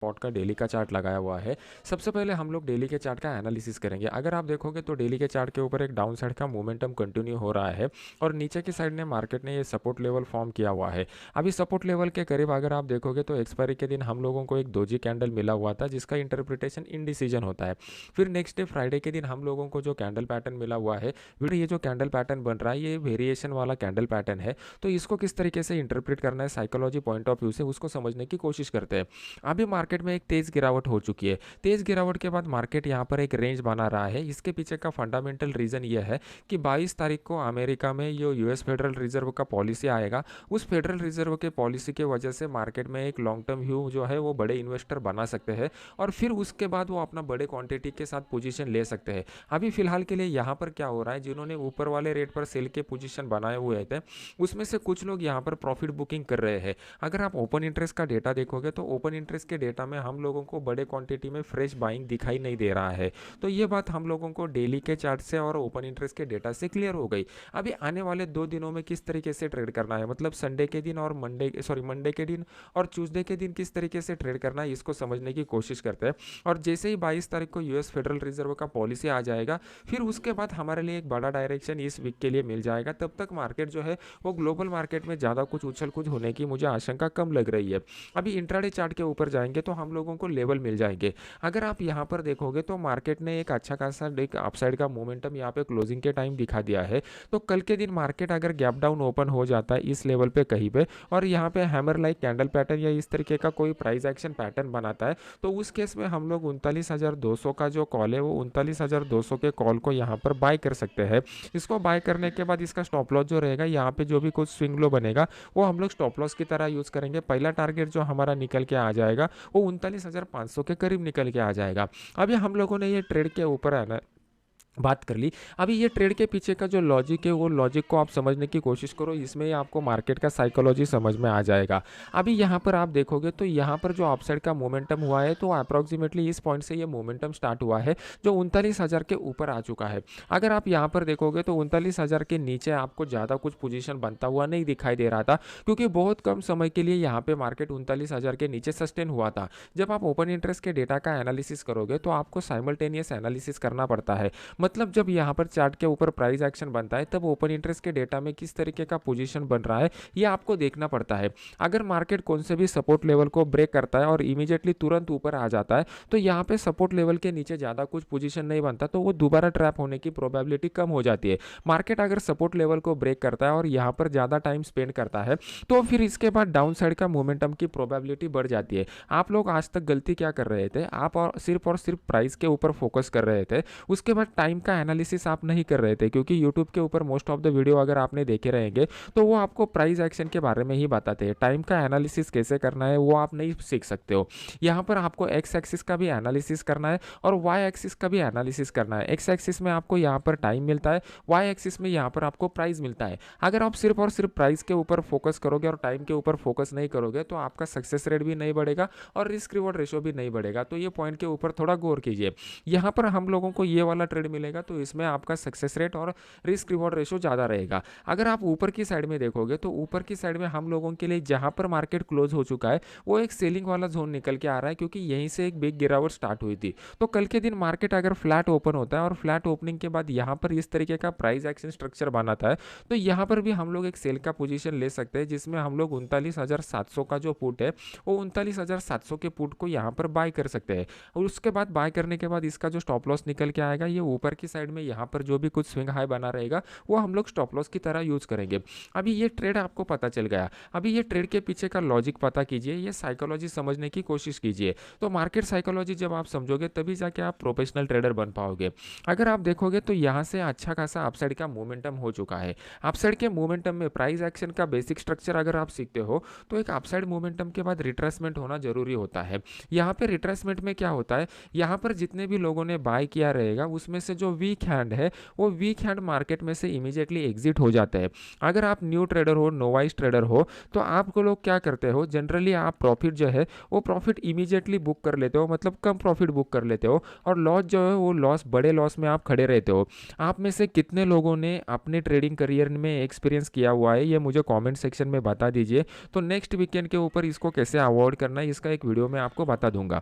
Spot का daily का chart लगाया हुआ है। सबसे पहले हम लोग डेली के चार्ट का एनालिसिस करेंगे। अगर आप देखोगे तो डेली के चार्ट के ऊपर एक डाउन साइड का मोमेंटम कंटिन्यू हो रहा है और नीचे की साइड ने मार्केट ने ये सपोर्ट लेवल फॉर्म किया हुआ है। अभी सपोर्ट लेवल के करीब अगर आप देखोगे तो एक्सपायरी के दिन हम लोगों को एक दोजी कैंडल मिला हुआ था जिसका इंटरप्रिटेशन इनडिसीजन होता है। फिर नेक्स्ट डे फ्राइडे के दिन हम लोगों को जो कैंडल पैटर्न मिला हुआ है, फिर ये जो कैंडल पैटर्न बन रहा है ये वेरिएशन वाला कैंडल पैटर्न है। तो इसको किस तरीके से इंटरप्रेट करना है साइकोलॉजी पॉइंट ऑफ व्यू से, उसको समझने की कोशिश करते हैं। अभी मार्केट में एक तेज गिरावट हो चुकी है। तेज गिरावट के बाद मार्केट यहाँ पर एक रेंज बना रहा है। इसके पीछे का फंडामेंटल रीजन ये है कि 22 तारीख को अमेरिका में जो यूएस फेडरल रिजर्व का पॉलिसी आएगा, उस फेडरल रिजर्व के पॉलिसी के वजह से मार्केट में एक लॉन्ग टर्म व्यू जो है वो बड़े इन्वेस्टर बना सकते हैं और फिर उसके बाद वो अपना बड़े क्वांटिटी के साथ पोजीशन ले सकते हैं। अभी फिलहाल के लिए यहाँ पर क्या हो रहा है, जिन्होंने ऊपर वाले रेट पर सेल के पोजीशन बनाए हुए थे उसमें से कुछ लोग यहाँ पर प्रॉफिट बुकिंग कर रहे हैं। अगर आप ओपन इंटरेस्ट का डेटा देखोगे तो ओपन इंटरेस्ट के डेटा में हम लोगों को बड़े क्वांटिटी में फ्रेश बाइंग दिखाई नहीं दे रहा है। तो ये बात हम लोगों को डेली के चार्ट से और ओपन इंटरेस्ट के डेटा से क्लियर हो गई। अभी आने वाले 2 दिनों में किस तरीके से ट्रेड करना है, मतलब संडे के दिन और मंडे के दिन और ट्यूसडे के दिन किस तरीके से ट्रेड करना है, इसको समझने की कोशिश करते हैं। और जैसे ही 22 तारीख को यूएस फेडरल रिजर्व का पॉलिसी आ जाएगा, फिर उसके बाद हमारे लिए एक बड़ा डायरेक्शन इस वीक के लिए मिल जाएगा। तब तक मार्केट जो है वो ग्लोबल मार्केट में ज़्यादा कुछ उछल कूद होने की मुझे आशंका कम लग रही है। अभी इंट्राडे चार्ट के ऊपर जाएंगे तो हम लोगों को लेवल मिल जाएंगे। अगर आप यहाँ पर देखोगे तो मार्केट ने एक अच्छा खासा एक अपसाइड का मोमेंटम यहाँ पे क्लोजिंग के टाइम दिखा दिया है। तो कल के दिन मार्केट अगर गैप डाउन ओपन हो जाता है इस लेवल पे कहीं पे और यहाँ पे हैमर लाइक कैंडल पैटर्न या इस तरीके का कोई प्राइस एक्शन पैटर्न बनाता है, तो उस केस में हम लोग 39,200 का जो कॉल है वो 39,200 के कॉल को यहाँ पर बाय कर सकते हैं। इसको बाय करने के बाद इसका स्टॉप लॉस जो रहेगा, यहाँ पे जो भी कुछ स्विंग लो बनेगा वो हम लोग स्टॉप लॉस की तरह यूज़ करेंगे। पहला टारगेट जो हमारा निकल के आ जाएगा वो 39,500 के करीब निकल के आ जाएगा। अभी हम लोगों ने ये ट्रेड के ऊपर है ना बात कर ली। अभी ये ट्रेड के पीछे का जो लॉजिक है वो लॉजिक को आप समझने की कोशिश करो, इसमें आपको मार्केट का साइकोलॉजी समझ में आ जाएगा। अभी यहाँ पर आप देखोगे तो यहाँ पर जो अपसाइड का मोमेंटम हुआ है तो अप्रॉक्सीमेटली इस पॉइंट से ये मोमेंटम स्टार्ट हुआ है जो 39,000 के ऊपर आ चुका है। अगर आप यहाँ पर देखोगे तो 39,000 के नीचे आपको ज़्यादा कुछ पोजीशन बनता हुआ नहीं दिखाई दे रहा था, क्योंकि बहुत कम समय के लिए यहाँ पे मार्केट 39,000 के नीचे सस्टेन हुआ था। जब आप ओपन इंटरेस्ट के डेटा का एनालिसिस करोगे तो आपको साइमल्टेनियस एनालिसिस करना पड़ता है। मतलब जब यहाँ पर चार्ट के ऊपर प्राइस एक्शन बनता है तब ओपन इंटरेस्ट के डेटा में किस तरीके का पोजीशन बन रहा है ये आपको देखना पड़ता है। अगर मार्केट कौन से भी सपोर्ट लेवल को ब्रेक करता है और इमीडिएटली तुरंत ऊपर आ जाता है तो यहाँ पे सपोर्ट लेवल के नीचे ज़्यादा कुछ पोजीशन नहीं बनता, तो वो दोबारा ट्रैप होने की प्रोबेबिलिटी कम हो जाती है। मार्केट अगर सपोर्ट लेवल को ब्रेक करता है और यहाँ पर ज़्यादा टाइम स्पेंड करता है तो फिर इसके बाद डाउन साइड का मोमेंटम की प्रोबेबिलिटी बढ़ जाती है। आप लोग आज तक गलती क्या कर रहे थे, आप और सिर्फ प्राइस के ऊपर फोकस कर रहे थे, उसके बाद टाइम का एनालिसिस आप नहीं कर रहे थे। क्योंकि यूट्यूब के ऊपर मोस्ट ऑफ द वीडियो अगर आपने देखे रहेंगे तो वो आपको प्राइस एक्शन के बारे में ही बताते हैं, टाइम का एनालिसिस कैसे करना है वो आप नहीं सीख सकते हो। यहाँ पर आपको एक्स एक्सिस का भी एनालिसिस करना है और वाई एक्सिस का भी एनालिसिस करना है। एक्स एक्सिस में आपको यहाँ पर टाइम मिलता है, वाई एक्सिस में यहाँ पर आपको प्राइस मिलता है। अगर आप सिर्फ और सिर्फ प्राइस के ऊपर फोकस करोगे और टाइम के ऊपर फोकस नहीं करोगे तो आपका सक्सेस रेट भी नहीं बढ़ेगा और रिस्क रिवॉर्ड रेशो भी नहीं बढ़ेगा। तो ये पॉइंट के ऊपर थोड़ा गौर कीजिए। यहाँ पर हम लोगों को ये वाला ट्रेड मिलेगा तो इसमें आपका सक्सेस रेट और रिस्क रिवॉर्ड रेशो ज़्यादा रहेगा। अगर आप ऊपर की साइड में देखोगे तो ऊपर की साइड में हम लोगों के लिए जहाँ पर मार्केट क्लोज हो चुका है वो एक सेलिंग वाला जोन निकल के आ रहा है, क्योंकि यहीं से एक बिग गिरावट स्टार्ट हुई थी। तो कल के दिन मार्केट अगर फ्लैट ओपन होता है और फ्लैट ओपनिंग के बाद यहाँ पर इस तरीके का प्राइस एक्शन स्ट्रक्चर बनाता है तो यहाँ पर भी हम लोग एक सेल का पोजीशन ले सकते हैं, जिसमें हम लोग 39,700 का जो पुट है वो 39,700 के पुट को यहाँ पर बाय कर सकते हैं। और उसके बाद बाय करने के बाद इसका जो स्टॉप लॉस निकल के आएगा ये ऊपर की साइड में यहाँ पर जो भी कुछ स्विंग हाई बना रहेगा वो हम लोग स्टॉप लॉस की तरह यूज करेंगे। अभी ये ट्रेड आपको पता चल गया। अभी ये ट्रेड के पीछे का लॉजिक पता कीजिए, ये साइकोलॉजी समझने की कोशिश कीजिए। तो मार्केट साइकोलॉजी जब आप समझोगे तभी जाके आप प्रोफेशनल ट्रेडर बन पाओगे। अगर आप देखोगे तो यहाँ से अच्छा खासा अपसाइड का मोमेंटम हो चुका है। अपसाइड के मोमेंटम में प्राइस एक्शन का बेसिक स्ट्रक्चर अगर आप सीखते हो तो एक अपसाइड मोमेंटम के बाद रिट्रेसमेंट होना जरूरी होता है। यहाँ पे रिट्रेसमेंट में क्या होता है, यहाँ पर जितने भी लोगों ने बाय किया रहेगा उसमें से जो वीक हैंड है वो वीक हैंड मार्केट में से इमीडिएटली एग्जिट हो जाते हैं। अगर आप न्यू ट्रेडर हो, नोवाइस ट्रेडर हो, तो आपको लोग क्या करते हो, जनरली आप प्रॉफिट जो है वो प्रॉफिट इमीडिएटली बुक कर लेते हो, मतलब कम प्रॉफिट बुक कर लेते हो, और लॉस जो है वो लॉस, बड़े लॉस में आप खड़े रहते हो। आप में से कितने लोगों ने अपने ट्रेडिंग करियर में एक्सपीरियंस किया हुआ है, ये मुझे कमेंट सेक्शन में बता दीजिए। तो नेक्स्ट वीकेंड के ऊपर इसको कैसे अवॉइड करना है, इसका एक वीडियो मैं आपको बता दूंगा।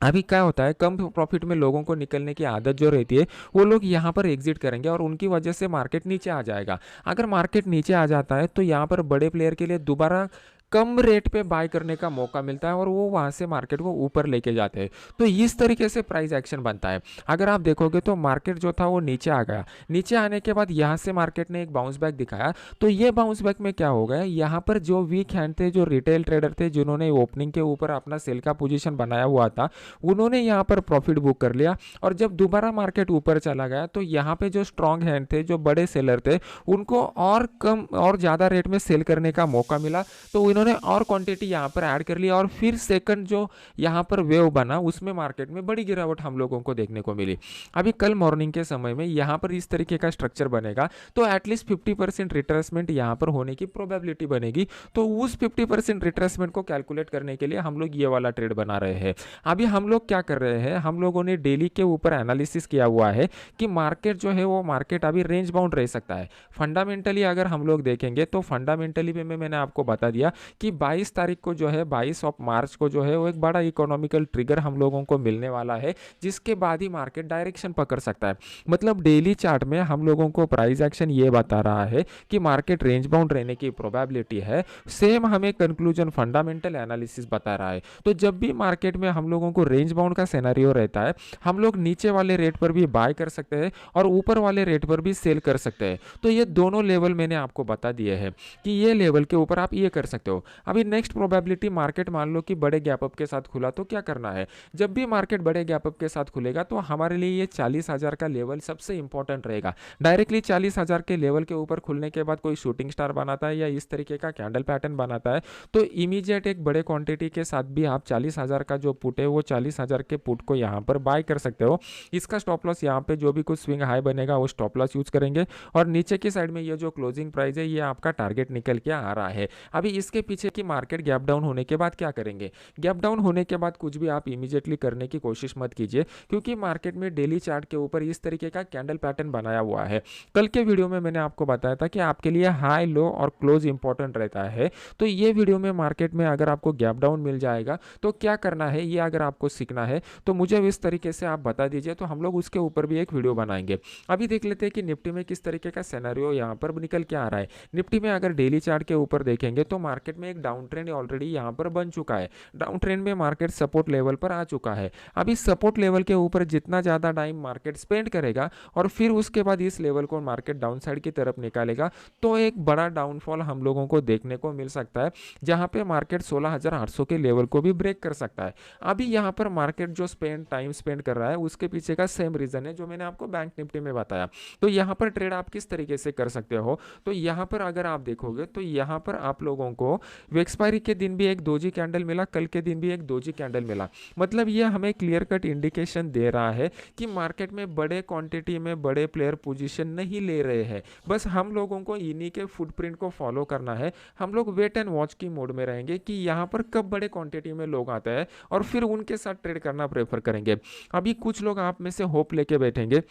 अभी क्या होता है, कम प्रॉफिट में लोगों को निकलने की आदत जो रहती है, वो लोग यहाँ पर एग्जिट करेंगे और उनकी वजह से मार्केट नीचे आ जाएगा। अगर मार्केट नीचे आ जाता है तो यहाँ पर बड़े प्लेयर के लिए दोबारा कम रेट पे बाय करने का मौका मिलता है और वो वहाँ से मार्केट को ऊपर लेके जाते हैं। तो इस तरीके से प्राइस एक्शन बनता है। अगर आप देखोगे तो मार्केट जो था वो नीचे आ गया, नीचे आने के बाद यहाँ से मार्केट ने एक बाउंस बैक दिखाया। तो ये बाउंस बैक में क्या हो गया, यहाँ पर जो वीक हैंड थे, जो रिटेल ट्रेडर थे, जिन्होंने ओपनिंग के ऊपर अपना सेल का पोजीशन बनाया हुआ था, उन्होंने यहाँ पर प्रॉफिट बुक कर लिया। और जब दोबारा मार्केट ऊपर चला गया तो यहाँ पे जो स्ट्रॉन्ग हैंड थे, जो बड़े सेलर थे, उनको और कम और ज़्यादा रेट में सेल करने का मौका मिला। तो इन्होंने और क्वांटिटी यहाँ पर ऐड कर लिया और फिर सेकंड जो यहाँ पर वेव बना, उसमें मार्केट में बड़ी गिरावट हम लोगों को देखने को मिली। अभी कल मॉर्निंग के समय में यहाँ पर इस तरीके का स्ट्रक्चर बनेगा, तो एटलीस्ट 50% रिट्रेसमेंट यहाँ पर होने की प्रोबेबिलिटी बनेगी। तो उस 50% रिट्रेसमेंट को कैलकुलेट करने के लिए हम लोग ये वाला ट्रेड बना रहे हैं। अभी हम लोग क्या कर रहे हैं, हम लोगों ने डेली के ऊपर एनालिसिस किया हुआ है कि मार्केट जो है वो मार्केट अभी रेंज बाउंड रह सकता है। फंडामेंटली अगर हम लोग देखेंगे तो फंडामेंटली में मैंने आपको बता दिया कि 22 तारीख को जो है, 22 ऑफ मार्च को जो है वो एक बड़ा इकोनॉमिकल ट्रिगर हम लोगों को मिलने वाला है, जिसके बाद ही मार्केट डायरेक्शन पकड़ सकता है। मतलब डेली चार्ट में हम लोगों को प्राइस एक्शन ये बता रहा है कि मार्केट रेंज बाउंड रहने की प्रोबेबिलिटी है। सेम हमें कंक्लूजन फंडामेंटल एनालिसिस बता रहा है। तो जब भी मार्केट में हम लोगों को रेंज बाउंड का सिनेरियो रहता है, हम लोग नीचे वाले रेट पर भी बाय कर सकते हैं और ऊपर वाले रेट पर भी सेल कर सकते हैं। तो ये दोनों लेवल मैंने आपको बता दिए हैं कि ये लेवल के ऊपर आप ये कर सकते हो। अभी नेक्स्ट प्रोबेबिलिटी, मार्केट मान लो कि बड़े गैप अप के साथ खुला, तो क्या करना है, जब भी मार्केट बड़े गैप अप के साथ खुलेगा तो हमारे लिए ये 40,000 का लेवल सबसे इंपॉर्टेंट रहेगा। डायरेक्टली 40,000 के लेवल के ऊपर खुलने के बाद कोई शूटिंग स्टार बनाता है या इस तरीके का कैंडल पैटर्न बनाता है, तो इमीडिएट एक बड़े क्वांटिटी के साथ भी आप 40,000 का जो पुट है वो 40,000 के पुट को यहाँ पर बाय कर सकते हो। इसका स्टॉप लॉस यहाँ पे जो भी कुछ स्विंग हाई बनेगा वो स्टॉप लॉस यूज करेंगे, और नीचे की साइड में ये जो क्लोजिंग प्राइस है ये आपका टारगेट निकल के आ रहा है। अभी इसके पीछे की मार्केट गैप डाउन होने के बाद क्या करेंगे, गैप डाउन होने के बाद कुछ भी आप इमीडिएटली करने की कोशिश मत कीजिए, क्योंकि मार्केट में डेली चार्ट के ऊपर इस तरीके का कैंडल पैटर्न बनाया हुआ है। कल के वीडियो में मैंने आपको बताया था कि आपके लिए हाई, लो और क्लोज इंपॉर्टेंट रहता है। तो ये वीडियो में मार्केट में अगर आपको गैप डाउन मिल जाएगा तो क्या करना है, ये अगर आपको सीखना है तो मुझे इस तरीके से आप बता दीजिए, तो हम लोग उसके ऊपर भी एक वीडियो बनाएंगे। अभी देख लेते हैं कि निफ्टी में किस तरीके का सिनेरियो यहाँ पर निकल के आ रहा है। निफ्टी में अगर डेली चार्ट के ऊपर देखेंगे तो मार्केट में एक डाउन ट्रेंड ऑलरेडी यहाँ पर बन चुका है। डाउन ट्रेंड में मार्केट सपोर्ट लेवल पर आ चुका है। अभी सपोर्ट लेवल के ऊपर जितना ज़्यादा टाइम मार्केट स्पेंड करेगा और फिर उसके बाद इस लेवल को मार्केट डाउन साइड की तरफ निकालेगा, तो एक बड़ा डाउनफॉल हम लोगों को देखने को मिल सकता है, जहाँ पे मार्केट 16,800 के लेवल को भी ब्रेक कर सकता है। अभी यहाँ पर मार्केट जो टाइम स्पेंड कर रहा है उसके पीछे का सेम रीजन है जो मैंने आपको बैंक निफ्टी में बताया। तो यहाँ पर ट्रेड आप किस तरीके से कर सकते हो, तो यहाँ पर अगर आप देखोगे तो यहाँ पर आप लोगों को एक्सपायरी के दिन भी एक दोजी कैंडल मिला, कल के दिन भी एक दोजी कैंडल मिला। मतलब ये हमें क्लियर कट इंडिकेशन दे रहा है कि मार्केट में बड़े क्वांटिटी में बड़े प्लेयर पोजीशन नहीं ले रहे हैं। बस हम लोगों को इन्हीं के फुटप्रिंट को फॉलो करना है। हम लोग वेट एंड वॉच की मोड में रहेंगे कि यहाँ पर कब बड़े क्वांटिटी में लोग आते हैं और फिर उनके साथ ट्रेड करना प्रेफर करेंगे। अभी कुछ लोग आप में से होप लेके बैठेंगे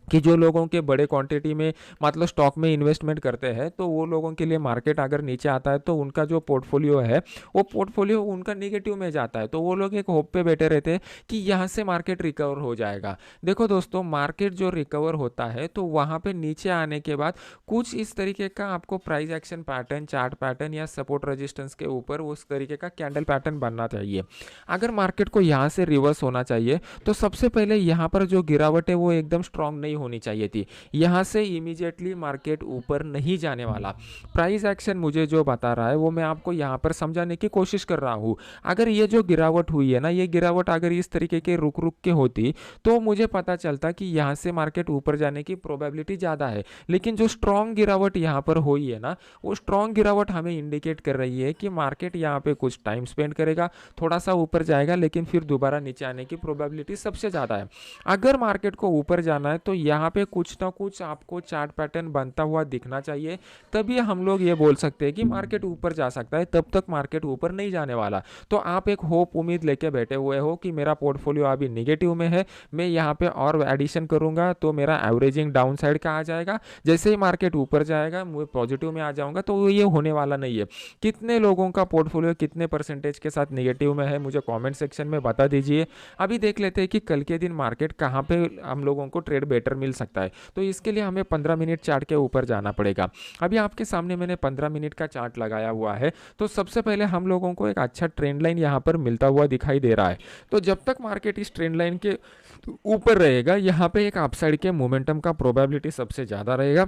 कि जो लोगों के बड़े क्वांटिटी में मतलब स्टॉक में इन्वेस्टमेंट करते हैं, तो वो लोगों के लिए मार्केट अगर नीचे आता है तो उनका जो पोर्टफोलियो है वो पोर्टफोलियो उनका नेगेटिव में जाता है, तो वो लोग एक होप पे बैठे रहते हैं कि यहाँ से मार्केट रिकवर हो जाएगा। देखो दोस्तों, मार्केट जो रिकवर होता है तो वहाँ पे नीचे आने के बाद कुछ इस तरीके का आपको price action pattern, chart pattern या सपोर्ट रेजिस्टेंस के ऊपर उस तरीके का कैंडल पैटर्न बनना चाहिए। अगर मार्केट को यहाँ से रिवर्स होना चाहिए तो सबसे पहले यहाँ पर जो गिरावट है वो एकदम स्ट्रांग नहीं होनी चाहिए थी। यहाँ से इमीडिएटली मार्केट ऊपर नहीं जाने वाला। प्राइस एक्शन मुझे जो बता रहा है वो मैं आपको यहाँ पर समझाने की कोशिश कर रहा हूँ। अगर ये जो गिरावट हुई है ना, ये गिरावट अगर इस तरीके के रुक रुक के होती तो मुझे पता चलता कि यहाँ से मार्केट ऊपर जाने की प्रोबेबिलिटी ज़्यादा है। लेकिन जो स्ट्रॉन्ग गिरावट यहाँ पर हुई है ना, वो स्ट्रॉन्ग गिरावट हमें इंडिकेट कर रही है कि मार्केट यहाँ पे कुछ टाइम स्पेंड करेगा, थोड़ा सा ऊपर जाएगा, लेकिन फिर दोबारा नीचे आने की प्रोबेबिलिटी सबसे ज़्यादा है। अगर मार्केट को ऊपर जाना है तो यहाँ पे कुछ ना कुछ आपको चार्ट पैटर्न बनता हुआ दिखना चाहिए, तभी हम लोग ये बोल सकते हैं कि मार्केट ऊपर जा सकता है। तब तक मार्केट ऊपर नहीं जाने वाला। तो आप एक होप उम्मीद लेके बैठे हुए हो कि मेरा पोर्टफोलियो अभी निगेटिव में है, मैं यहाँ पे और एडिशन करूंगा तो मेरा एवरेजिंग डाउन साइड का आ जाएगा, जैसे ही मार्केट ऊपर जाएगा मैं पॉजिटिव में आ जाऊंगा। तो ये होने वाला नहीं है। कितने लोगों का पोर्टफोलियो कितने परसेंटेज के साथ निगेटिव में है मुझे कमेंट सेक्शन में बता दीजिए। अभी देख लेते हैं कि कल के दिन मार्केट कहाँ पे हम लोगों को ट्रेड बेटर मिल सकता है। तो इसके लिए हमें 15 मिनट चार्ट के ऊपर जाना पड़ेगा। अभी आपके सामने मैंने 15 मिनट का चार्ट लगाया हुआ है। तो सबसे पहले हम लोगों को एक अच्छा ट्रेंड लाइन यहाँ पर मिलता हुआ दिखाई दे रहा है। तो जब तक मार्केट इस ट्रेंड लाइन के ऊपर रहेगा, यहाँ पे एक अपसाइड के मोमेंटम का प्रोबेबिलिटी सबसे ज़्यादा रहेगा।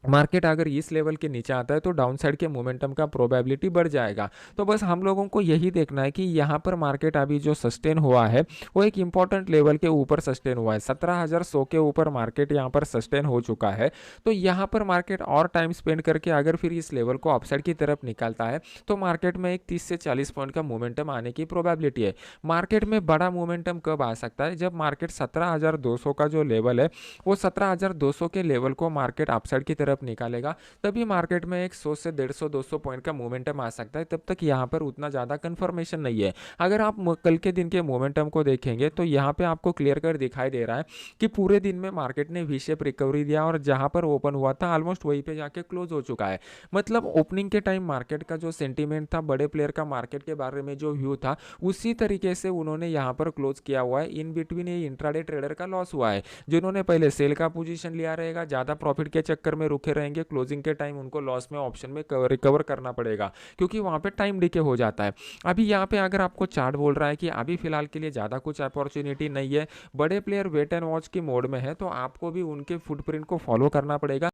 मार्केट अगर इस लेवल के नीचे आता है तो डाउन साइड के मोमेंटम का प्रोबेबिलिटी बढ़ जाएगा। तो बस हम लोगों को यही देखना है कि यहाँ पर मार्केट अभी जो सस्टेन हुआ है वो एक इंपॉर्टेंट लेवल के ऊपर सस्टेन हुआ है। 17,100 के ऊपर मार्केट यहाँ पर सस्टेन हो चुका है। तो यहाँ पर मार्केट और टाइम स्पेंड करके अगर फिर इस लेवल को अपसाइड की तरफ निकालता है तो मार्केट में एक 30 से 40 पॉइंट का मोमेंटम आने की प्रोबेबिलिटी है। मार्केट में बड़ा मोमेंटम कब आ सकता है? जब मार्केट 17,200 का जो लेवल है वो 17,200 के लेवल को मार्केट अपसाइड की तरफ निकालेगा, तभी मार्केट में एक 100 से 150 200 पॉइंट का मोमेंटम आ सकता है। तब तक यहाँ पर उतना ज़्यादा कंफर्मेशन नहीं है। अगर आप कल के दिन के मोमेंटम को देखेंगे तो यहाँ पे आपको क्लियर कट दिखाई दे रहा है कि पूरे दिन में मार्केट ने वी शेप रिकवरी दिया और जहाँ पर ओपन हुआ था ऑलमोस्ट वहीं पे जाके क्लोज हो चुका है। मतलब ओपनिंग के टाइम मार्केट का जो सेंटीमेंट था, बड़े प्लेयर का मार्केट के बारे में जो व्यू था, उसी तरीके से उन्होंने यहाँ पर क्लोज किया हुआ है। इन बिटवीन ये इंट्राडे ट्रेडर का लॉस हुआ है। जिन्होंने पहले सेल का पोजीशन लिया रहेगा, ज़्यादा प्रॉफिट के चक्कर में रुके रहेंगे, क्लोजिंग के टाइम उनको लॉस में ऑप्शन में रिकवर करना पड़ेगा, क्योंकि वहां पे टाइम डिके हो जाता है। अभी यहाँ पे अगर आपको चार्ट बोल रहा है कि अभी फिलहाल के लिए ज़्यादा कुछ अपॉर्चुनिटी नहीं है, बड़े प्लेयर वेट एंड वॉच की मोड में है, तो आपको भी उनके फुटप्रिंट को फॉलो करना पड़ेगा।